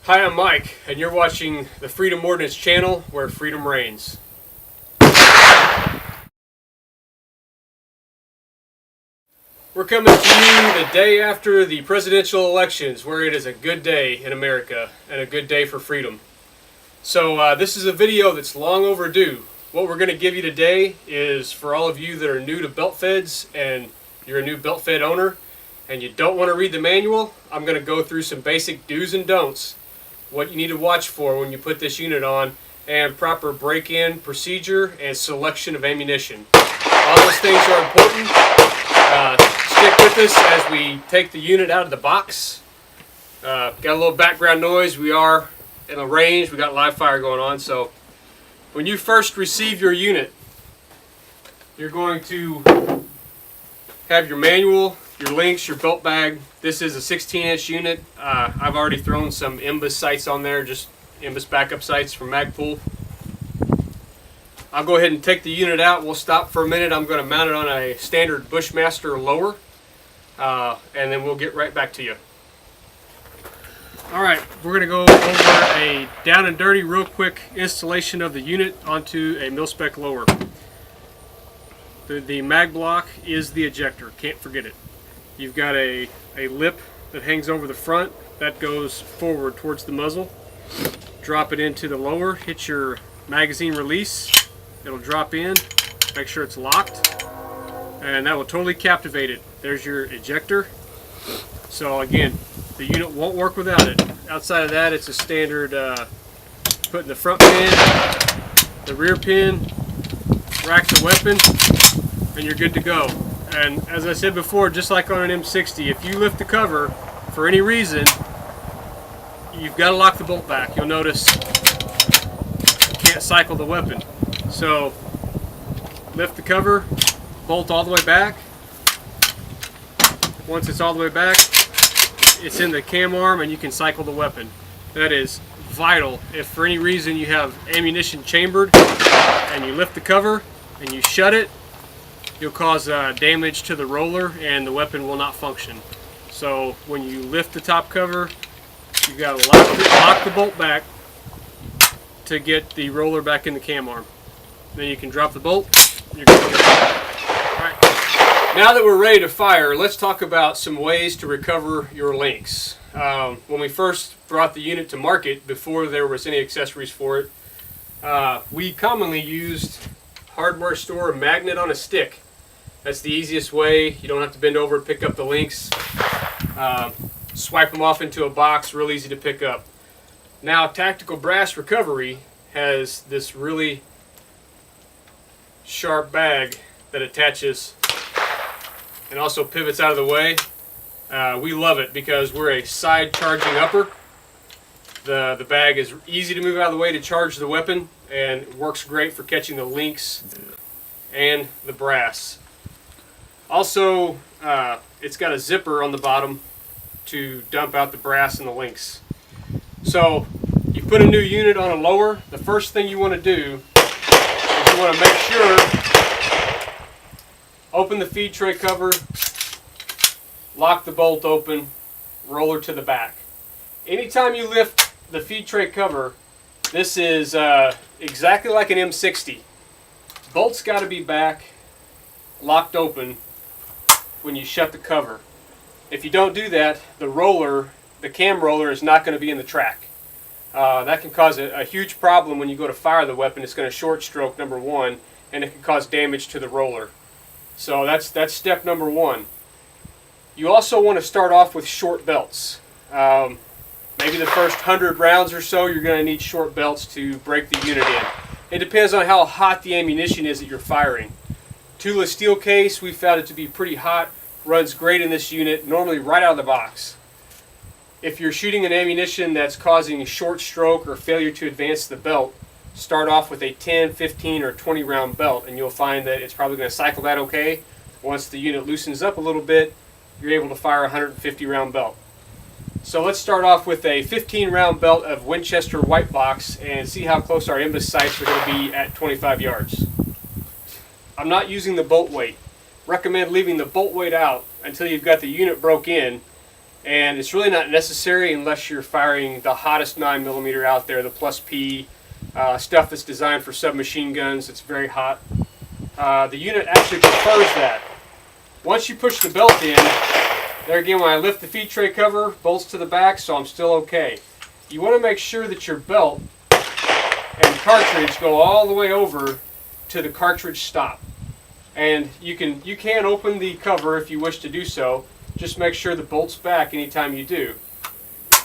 Hi, I'm Mike, and you're watching the Freedom Ordnance channel, where freedom reigns. We're coming to you the day after the presidential elections, where it is a good day in America and a good day for freedom. So this is a video that's long overdue. What we're going to give you today is for all of you that are new to belt feds and you're a new belt fed owner and you don't want to read the manual. I'm going to go through some basic do's and don'ts, what you need to watch for when you put this unit on, and proper break-in procedure and selection of ammunition. All those things are important. Stick with us as we take the unit out of the box. Got a little background noise. We are in a range. We got live fire going on. So when you first receive your unit, you're going to have your manual, your links, your belt bag. This is a 16-inch unit. I've already thrown some MBUS sights on there, just MBUS backup sights from Magpul. I'll go ahead and take the unit out. We'll stop for a minute. I'm going to mount it on a standard Bushmaster lower, and then we'll get right back to you. Alright, we're going to go over a down and dirty real quick installation of the unit onto a mil-spec lower. The mag block is the ejector, can't forget it. You've got a lip that hangs over the front that goes forward towards the muzzle. Drop it into the lower, hit your magazine release, it'll drop in, make sure it's locked, and that will totally captivate it. There's your ejector. So again, the unit won't work without it. Outside of that, it's a standard putting the front pin, the rear pin, rack the weapon, and you're good to go. And as I said before, just like on an M60, if you lift the cover for any reason, you've got to lock the bolt back. You'll notice you can't cycle the weapon. So lift the cover, bolt all the way back. Once it's all the way back, it's in the cam arm and you can cycle the weapon. That is vital. If for any reason you have ammunition chambered and you lift the cover and you shut it, you'll cause damage to the roller and the weapon will not function. So when you lift the top cover, you've got to lock the bolt back to get the roller back in the cam arm. Then you can drop the bolt. You're good to go. Alright. Now that we're ready to fire, let's talk about some ways to recover your links. When we first brought the unit to market, before there was any accessories for it, we commonly used hardware store magnet on a stick. That's the easiest way. You don't have to bend over to pick up the links. Swipe them off into a box, real easy to pick up. Now Tactical Brass Recovery has this really sharp bag that attaches and also pivots out of the way. We love it because we're a side charging upper. The bag is easy to move out of the way to charge the weapon and works great for catching the links and the brass. Also, it's got a zipper on the bottom to dump out the brass and the links. So you put a new unit on a lower, the first thing you want to do is you want to make sure, open the feed tray cover, lock the bolt open, roller to the back. Anytime you lift the feed tray cover, this is exactly like an M60. Bolt's got to be back, locked open when you shut the cover. If you don't do that, the roller, the cam roller, is not going to be in the track. That can cause a huge problem when you go to fire the weapon. It's going to short stroke, number one, and it can cause damage to the roller. So that's step number one. You also want to start off with short belts. Maybe the first 100 rounds or so, you're going to need short belts to break the unit in. It depends on how hot the ammunition is that you're firing. Tula steel case, we found it to be pretty hot, runs great in this unit, normally right out of the box. If you're shooting an ammunition that's causing short stroke or failure to advance the belt, start off with a 10, 15, or 20 round belt, and you'll find that it's probably going to cycle that okay. Once the unit loosens up a little bit, you're able to fire a 150 round belt. So let's start off with a 15 round belt of Winchester white box and see how close our MBUS sights are going to be at 25 yards. I'm not using the bolt weight. Recommend leaving the bolt weight out until you've got the unit broke in And it's really not necessary unless you're firing the hottest 9mm out there, the Plus P, stuff that's designed for submachine guns. It's very hot. The unit actually prefers that. Once you push the belt in, there again, when I lift the feed tray cover, bolts to the back, so I'm still okay. You want to make sure that your belt and cartridge go all the way over to the cartridge stop. And you can open the cover if you wish to do so. Just make sure the bolt's back anytime you do.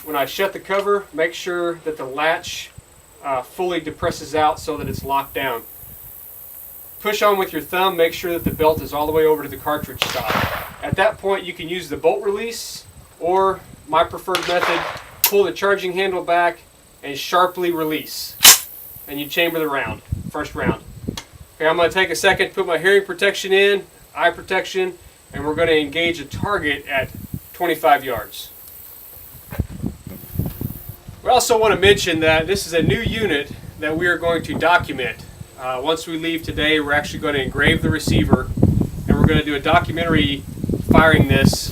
When I shut the cover, make sure that the latch fully depresses out so that it's locked down. Push on with your thumb, make sure that the belt is all the way over to the cartridge stop. At that point you can use the bolt release, or my preferred method, pull the charging handle back and sharply release. And you chamber the round, first round. Okay, I'm going to take a second to put my hearing protection in, eye protection, and we're going to engage a target at 25 yards. We also want to mention that this is a new unit that we are going to document. Once we leave today, we're actually going to engrave the receiver, and we're going to do a documentary firing this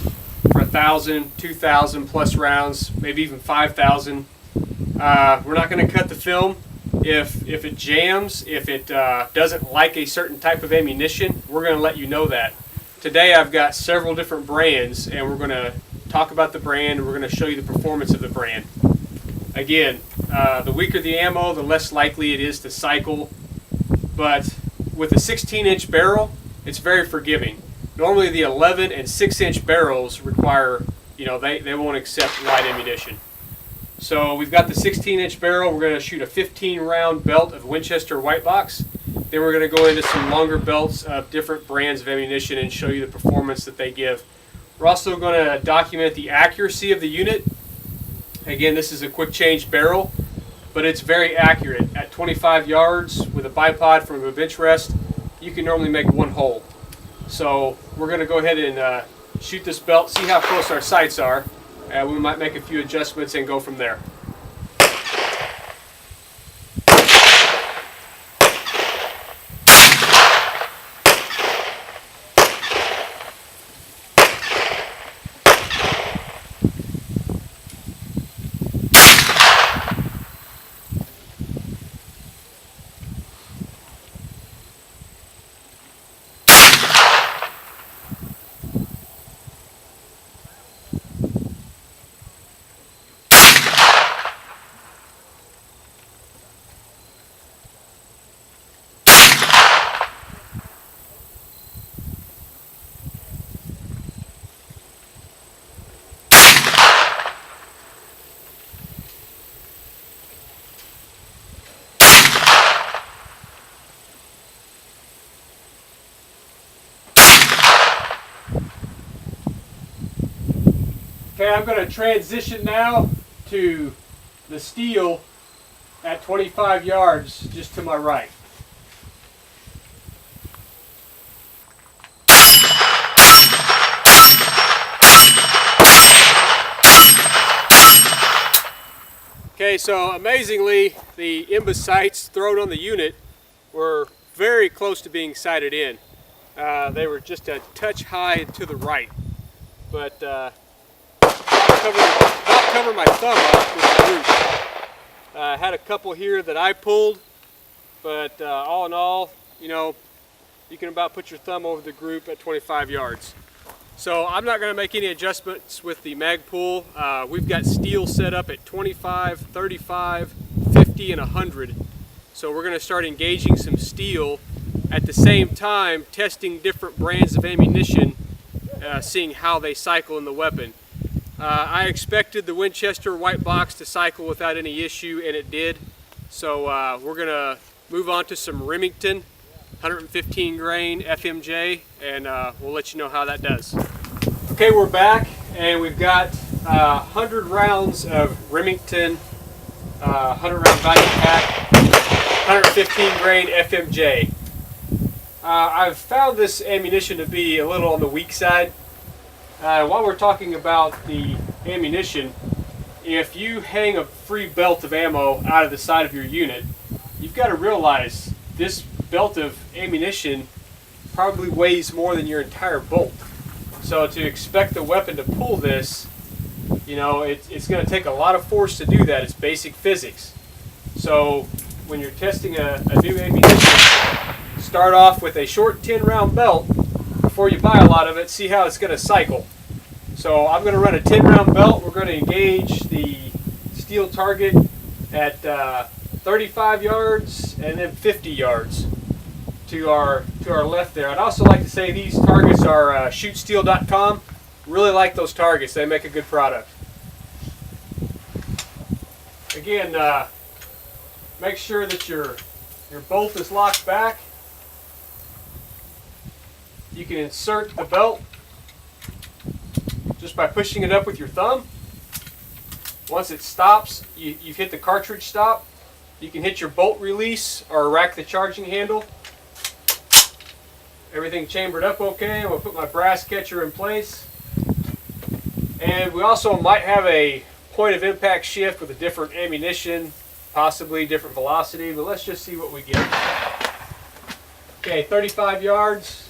for 1,000, 2,000 plus rounds, maybe even 5,000. We're not going to cut the film. If it jams, if it doesn't like a certain type of ammunition, we're going to let you know that. Today I've got several different brands, and we're going to talk about the brand, and we're going to show you the performance of the brand. Again, the weaker the ammo, the less likely it is to cycle, but with a 16-inch barrel, it's very forgiving. Normally the 11 and 6-inch barrels require, they won't accept light ammunition. So we've got the 16-inch barrel. We're going to shoot a 15-round belt of Winchester white box. Then we're going to go into some longer belts of different brands of ammunition and show you the performance that they give. We're also going to document the accuracy of the unit. Again, this is a quick change barrel, but it's very accurate. At 25 yards with a bipod from a bench rest, you can normally make one hole. So we're going to go ahead and shoot this belt, see how close our sights are. We might make a few adjustments and go from there. Okay, I'm going to transition now to the steel at 25 yards just to my right. Okay, so amazingly, the IMBA sights thrown on the unit were very close to being sighted in. They were just a touch high to the right, but cover my thumb up with the group. I had a couple here that I pulled, but all in all, you can about put your thumb over the group at 25 yards. So I'm not going to make any adjustments with the mag pull. We've got steel set up at 25, 35, 50, and 100. So we're going to start engaging some steel at the same time, testing different brands of ammunition, seeing how they cycle in the weapon. I expected the Winchester white box to cycle without any issue, and it did. So we're going to move on to some Remington 115 grain FMJ, and we'll let you know how that does. Okay, we're back, and we've got 100 rounds of Remington 100 round value pack 115 grain FMJ. I've found this ammunition to be a little on the weak side. While we're talking about the ammunition, if you hang a free belt of ammo out of the side of your unit, you've got to realize this belt of ammunition probably weighs more than your entire bolt. So to expect the weapon to pull this, You know, it's going to take a lot of force to do that. It's basic physics. So when you're testing a new ammunition, start off with a short 10-round belt before you buy a lot of it. See how it's going to cycle. So I'm going to run a 10-round belt. We're going to engage the steel target at 35 yards and then 50 yards to our left there. I'd also like to say these targets are shootsteel.com. Really like those targets. They make a good product. Again, make sure that your bolt is locked back. You can insert the belt just by pushing it up with your thumb. Once it stops, you've hit the cartridge stop. You can hit your bolt release or rack the charging handle. Everything chambered up okay. I'm going to put my brass catcher in place. And we also might have a point of impact shift with a different ammunition, possibly different velocity, but let's just see what we get. Okay, 35 yards.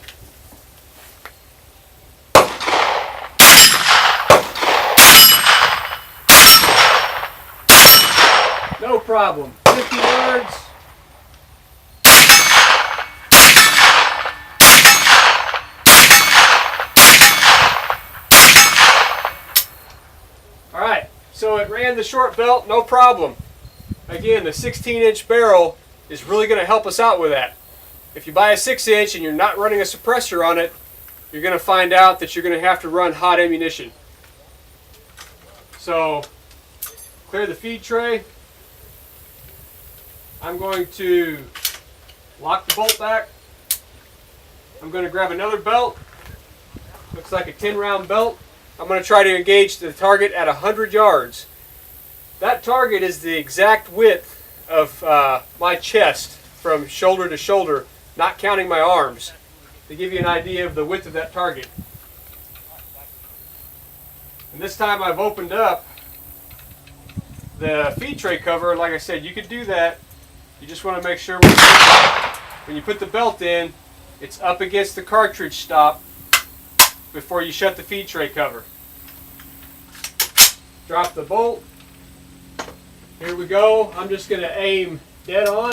No problem. 50 yards. Alright, so it ran the short belt, no problem. Again, the 16-inch barrel is really going to help us out with that. If you buy a 6-inch and you're not running a suppressor on it, you're going to find out that you're going to have to run hot ammunition. So, clear the feed tray. I'm going to lock the bolt back. I'm going to grab another belt. Looks like a 10-round belt. I'm going to try to engage the target at 100 yards. That target is the exact width of my chest from shoulder to shoulder, not counting my arms, to give you an idea of the width of that target. And this time I've opened up the feed tray cover. Like I said, you could do that. You just want to make sure when you put the belt in, it's up against the cartridge stop before you shut the feed tray cover. Drop the bolt. Here we go. I'm just going to aim dead on,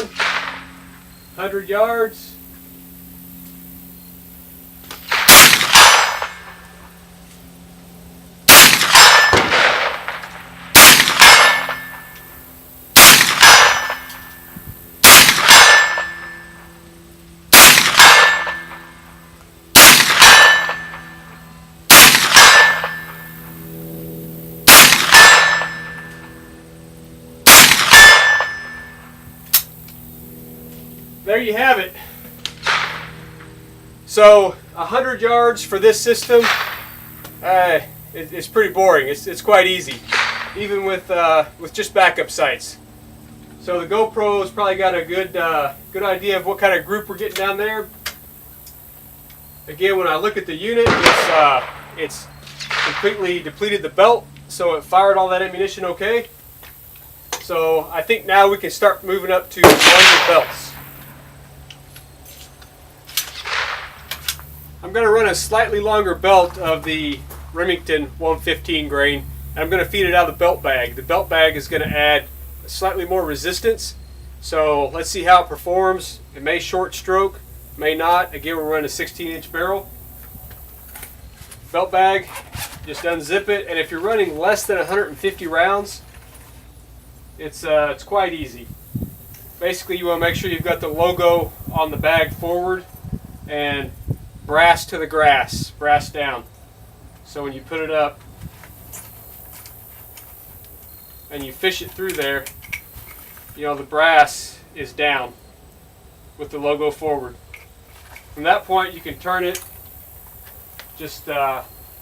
100 yards. There you have it. So 100 yards for this system, it's pretty boring. It's quite easy, even with just backup sights. So the GoPro's probably got a good idea of what kind of group we're getting down there. Again, when I look at the unit, it's completely depleted the belt, so it fired all that ammunition okay. So I think now we can start moving up to longer belts. I'm going to run a slightly longer belt of the Remington 115 grain. And I'm going to feed it out of the belt bag. The belt bag is going to add slightly more resistance. So let's see how it performs. It may short stroke, may not. Again, we're running a 16-inch barrel. Belt bag, just unzip it. And if you're running less than 150 rounds, it's quite easy. Basically, you want to make sure you've got the logo on the bag forward and brass to the grass, brass down. So when you put it up and you fish it through there, you know, the brass is down with the logo forward. From that point, you can turn it. Just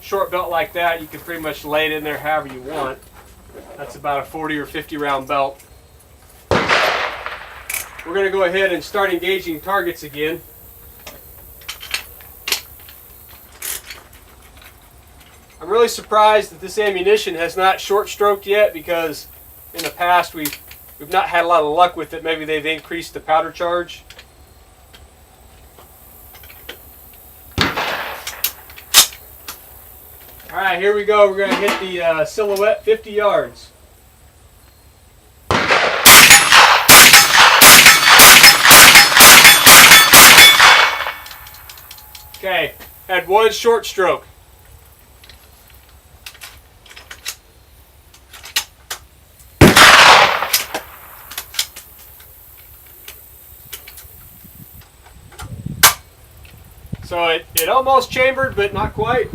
short belt like that, you can pretty much lay it in there however you want. That's about a 40 or 50 round belt. We're going to go ahead and start engaging targets again. I'm really surprised that this ammunition has not short stroked yet, because in the past we've not had a lot of luck with it. Maybe they've increased the powder charge. Alright, Alright, here we go. We're going to hit the silhouette 50 yards. Okay, had one short stroke. So it almost chambered, but not quite.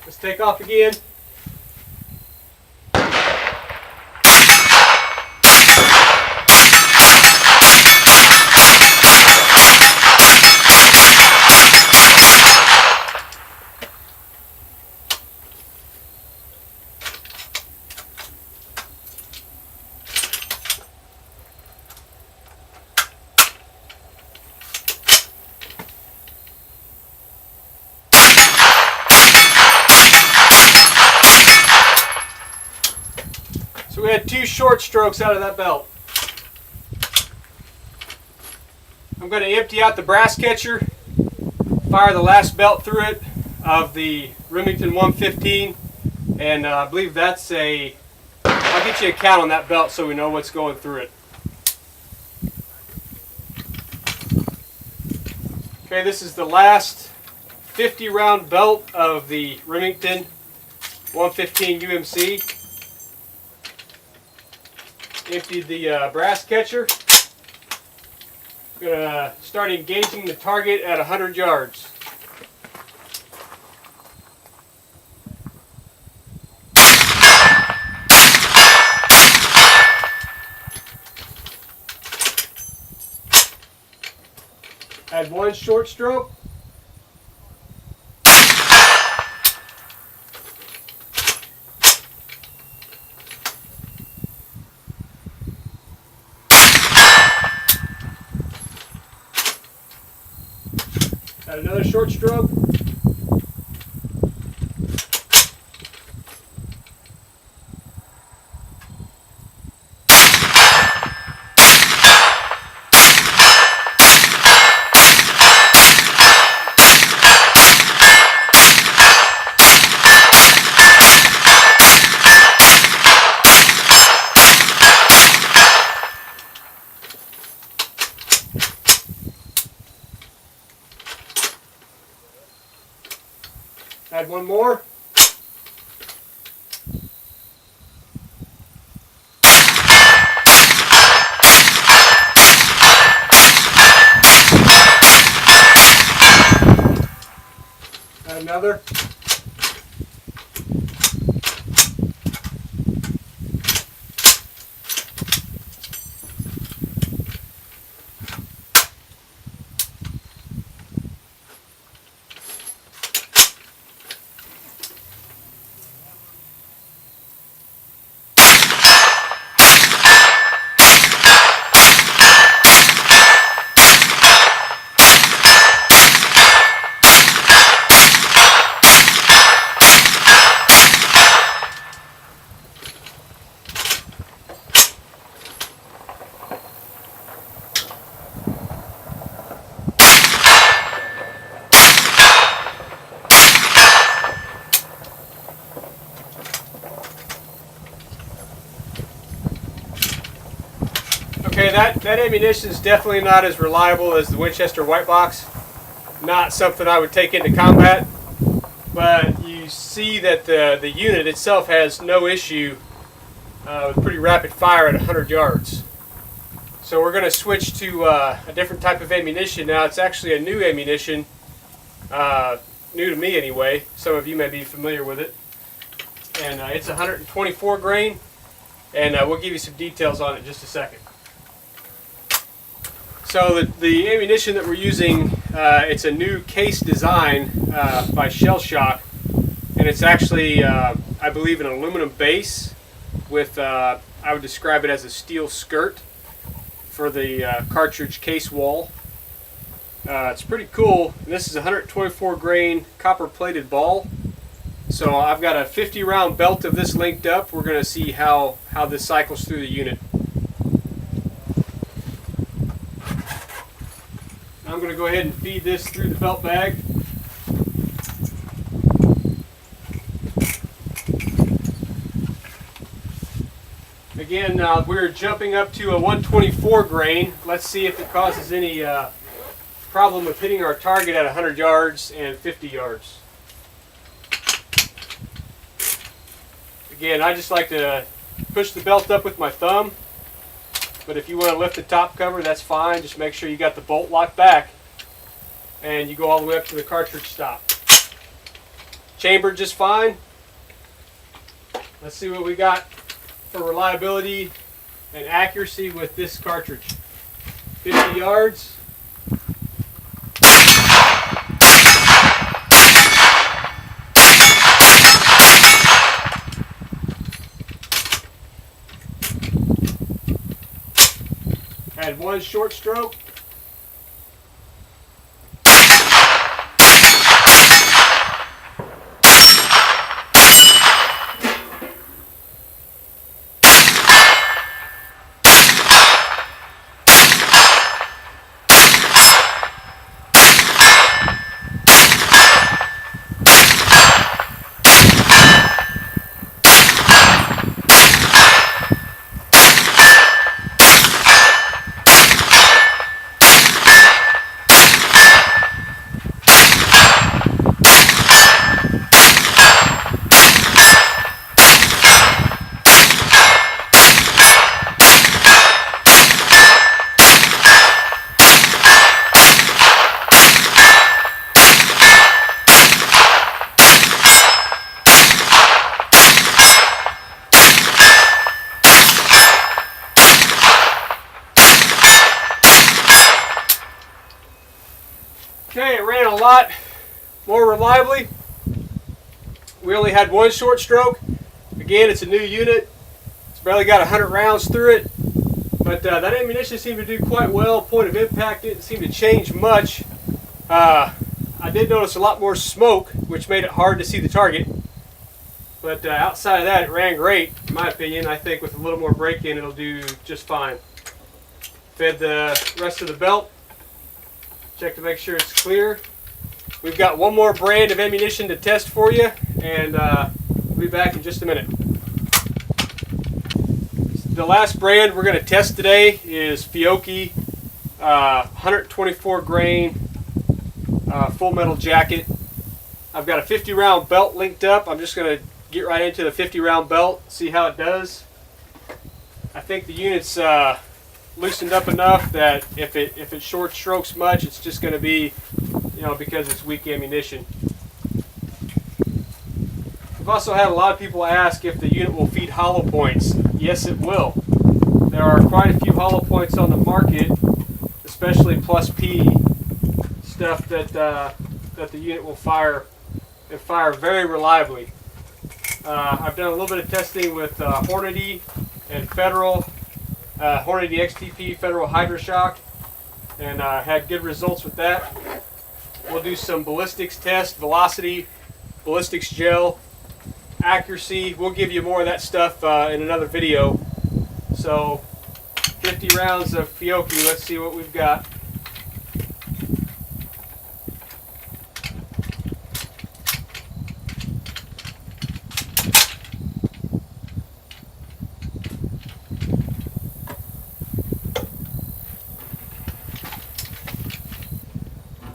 Let's take off again. So we had 2 short strokes out of that belt. I'm going to empty out the brass catcher, fire the last belt through it of the Remington 115, and I believe that's I'll get you a count on that belt so we know what's going through it. Okay, this is the last 50 round belt of the Remington 115 UMC. Emptied the brass catcher. Gonna start engaging the target at 100 yards. Add 1 short stroke. Add another short stroke. Add 1 more. Add another. Okay, that ammunition is definitely not as reliable as the Winchester White Box. Not something I would take into combat, but you see that the unit itself has no issue with pretty rapid fire at 100 yards. So we're going to switch to a different type of ammunition now. It's actually a new ammunition, new to me anyway. Some of you may be familiar with it. And it's 124 grain, and we'll give you some details on it in just a second. So the ammunition that we're using, it's a new case design by Shell Shock, and it's actually, I believe, an aluminum base with, I would describe it as a steel skirt for the cartridge case wall. It's pretty cool. This is a 124 grain copper plated ball, So I've got a 50 round belt of this linked up. We're going to see how this cycles through the unit. I'm going to go ahead and feed this through the belt bag. Again, we're jumping up to a 124 grain. Let's see if it causes any problem with hitting our target at 100 yards and 50 yards. Again, I just like to push the belt up with my thumb, but if you want to lift the top cover, that's fine. Just make sure you got the bolt locked back and you go all the way up to the cartridge stop. Chambered just fine. Let's see what we got for reliability and accuracy with this cartridge. 50 yards. Had one short stroke. Okay, it ran a lot more reliably. We only had one short stroke. Again, it's a new unit. It's barely got 100 rounds through it. But that ammunition seemed to do quite well. Point of impact didn't seem to change much. I did notice a lot more smoke, which made it hard to see the target. But outside of that, it ran great, in my opinion. I think with a little more break-in, it'll do just fine. Fed the rest of the belt. Check to make sure it's clear. We've got one more brand of ammunition to test for you, and we'll be back in just a minute. The last brand we're going to test today is Fiocchi 124 grain full metal jacket. I've got a 50 round belt linked up. I'm just going to get right into the 50 round belt, see how it does. I think the unit's loosened up enough that if it short strokes much, it's just going to be, because it's weak ammunition. We've also had a lot of people ask if the unit will feed hollow points. Yes, it will. There are quite a few hollow points on the market, especially plus P stuff that the unit will fire and fire very reliably. I've done a little bit of testing with Hornady and Federal. Hornady XTP Federal Hydroshock, and had good results with that. We'll do some ballistics test, velocity, ballistics gel, accuracy. We'll give you more of that stuff in another video. So 50 rounds of Fiocchi, let's see what we've got.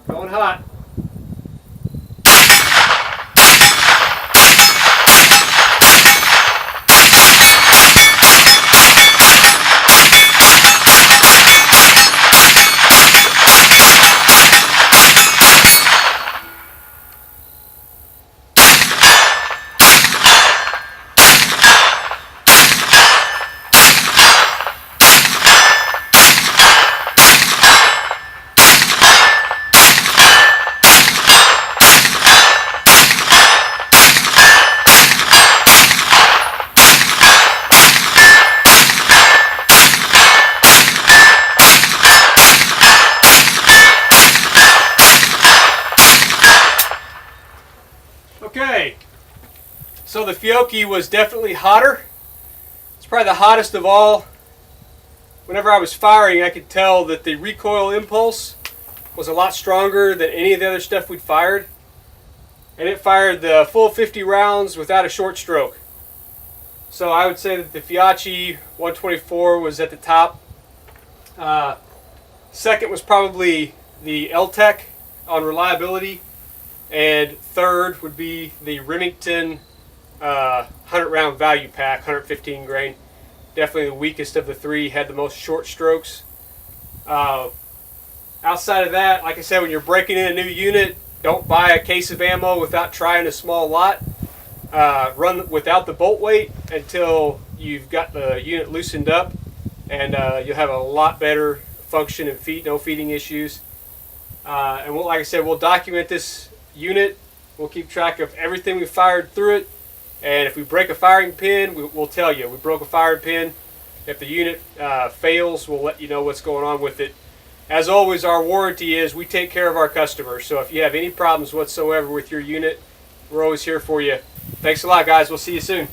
Going hot. Fiocchi was definitely hotter. It's probably the hottest of all. Whenever I was firing, I could tell that the recoil impulse was a lot stronger than any of the other stuff we'd fired. And it fired the full 50 rounds without a short stroke. So I would say that the Fiocchi 124 was at the top. Second was probably the L-Tech on reliability. And third would be the Remington 100 round value pack, 115 grain. Definitely the weakest of the three, had the most short strokes. Outside of that, like I said, when you're breaking in a new unit, don't buy a case of ammo without trying a small lot. Run without the bolt weight until you've got the unit loosened up, and you'll have a lot better function and no feeding issues. And like I said, we'll document this unit. We'll keep track of everything we fired through it. And if we break a firing pin, we'll tell you. We broke a firing pin. If the unit fails, we'll let you know what's going on with it. As always, our warranty is we take care of our customers. So if you have any problems whatsoever with your unit, we're always here for you. Thanks a lot, guys. We'll see you soon.